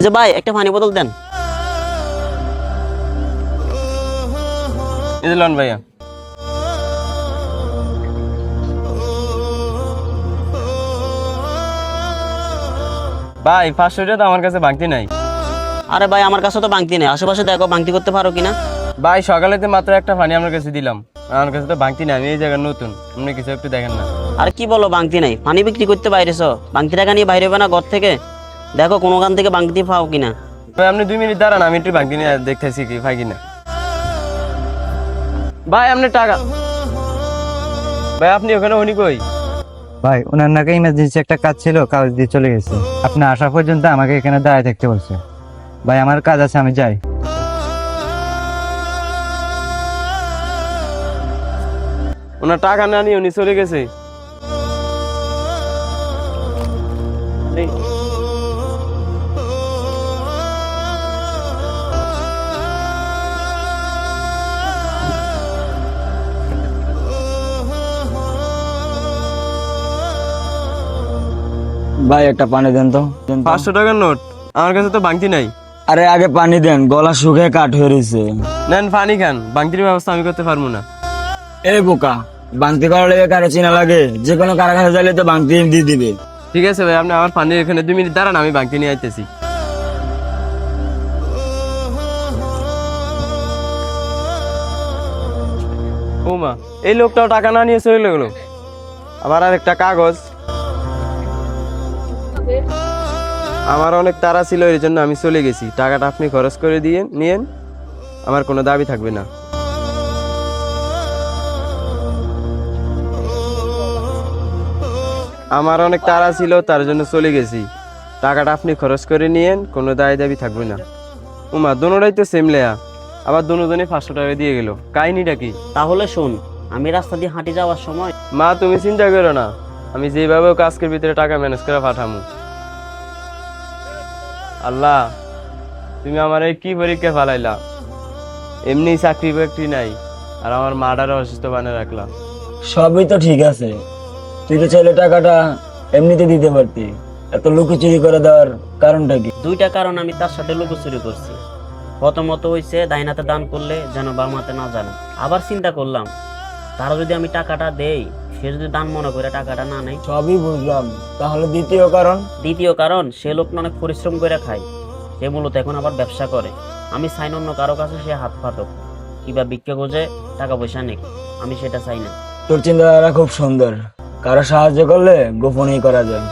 যে ভাই একটা পানি বোতল দেন। এই যে লন ভাইয়া। ভাই 500 টাকা তো আমার কাছে বাংতি নাই। আরে ভাই আমার কাছে তো বাংতি নেই, আশেপাশে দেখো বাংতি করতে পারো কিনা। ভাই সকালেতে মাত্র একটা পানি আপনার কাছে দিলাম, আমার কাছে তো বাংতি নাই, আমি এই জায়গায় নতুন, আপনি কিছু একটু দেখেন না। আর কি বলো বাংতি নাই? পানি বিক্রি করতে বাইরেছো, বাংতি টাকা নিয়ে বাইরে হবে না ঘর থেকে? দেখো কোনো গান থেকে বাংতি পাও কিনা। ভাই আপনি 2 মিনিট দাঁড়ান, আমি একটু বাংতি নিয়ে দেখতেছি কি পাই কিনা। ভাই আপনি টাকা, ভাই আপনি ওখানে উনি কই? ভাই ওনার নাকি ইমার্জেন্সি একটা কাজ ছিল, কাজ দিয়ে চলে গেছে। আপনি আসা পর্যন্ত আমাকে এখানে দাঁড়ায় থাকতে বলছে। ভাই আমার কাজ আছে, আমি যাই। ওনার টাকা না নিয়ে উনি চলে গেছে। ভাই একটা পানি দেন তো। 500 টাকার নোট, আমার কাছে তো বাংতি নাই। আরে আগে পানি দেন, গলা শুকিয়ে কাঠ হয়ে রয়েছে। নেন পানি খান, বাংতির ব্যবস্থা আমি করতে পারবো না। এই বোকা, বাংতি করা লেগে কারে চিনা লাগে? যে কোনো কারখানা চাইলে তো বাংতি দিয়ে দিবে। ঠিক আছে ভাই, আপনি আমার পানি এখানে 2 মিনিট দাঁড়ান, আমি বাংতি নিয়ে আইতেছি। ও মা, এই লোকটাও টাকা না নিয়ে চলে গেলো। আবার আর একটা কাগজ, আমার অনেক তাড়া ছিল, এর জন্য আমি চলে গেছি। টাকাটা আপনি খরচ করে দিয়ে নিয়েন, আমার কোনো দাবি থাকবে না। আমার অনেক তাড়া ছিল, তার জন্য চলে গেছি। টাকাটা আপনি খরচ করে নিয়েন, কোনো দাবি থাকবে না। উমা, দোনোটাই তো সেম লেয়া, আবার দুজনে 500 টাকা দিয়ে গেল, কাহিনীটা কি? তাহলে শোন, আমি রাস্তা দিয়ে হাঁটি যাওয়ার সময় মা তুমি চিন্তা করো না, আমি যেভাবে হোক আজকের ভিতরে টাকা ম্যানেজ করে পাঠামু। আল্লাহ, তুমি আমার এই কি পরীক্ষা ফালাইলা? এমনি চাকরি বাকরি নাই, আর আমার মাটারে অসুস্থ বানিয়ে রাখলা। সবই তো ঠিক আছে, তুই তো চাইলে টাকাটা এমনিতে দিতে পারতি, এত লুকোচুরি করে দেওয়ার কারণটা কি? দুইটা কারণ আমি তার সাথে লুকোচুরি করছি। প্রথমত হয়েছে ডাইনাতে দান করলে যেন বামাতে না জানে। আবার চিন্তা করলাম, তারা যদি আমি টাকাটা দেই, সে যদি দান মনে করে টাকাটা না নেয়। সবই বুঝলাম, তাহলে দ্বিতীয় কারণ? দ্বিতীয় কারণ, সে লোকটা অনেক পরিশ্রম করে খায়, সে মূলত এখন আবার ব্যবসা করে। আমি চাই না অন্য কারো কাছে সে হাত পাতক কিংবা ভিক্ষা খোঁজে টাকা পয়সা নেই, আমি সেটা চাই না। তোর চিন্তাধারা খুব সুন্দর, কারো সাহায্য করলে গোপনেই করা যায়।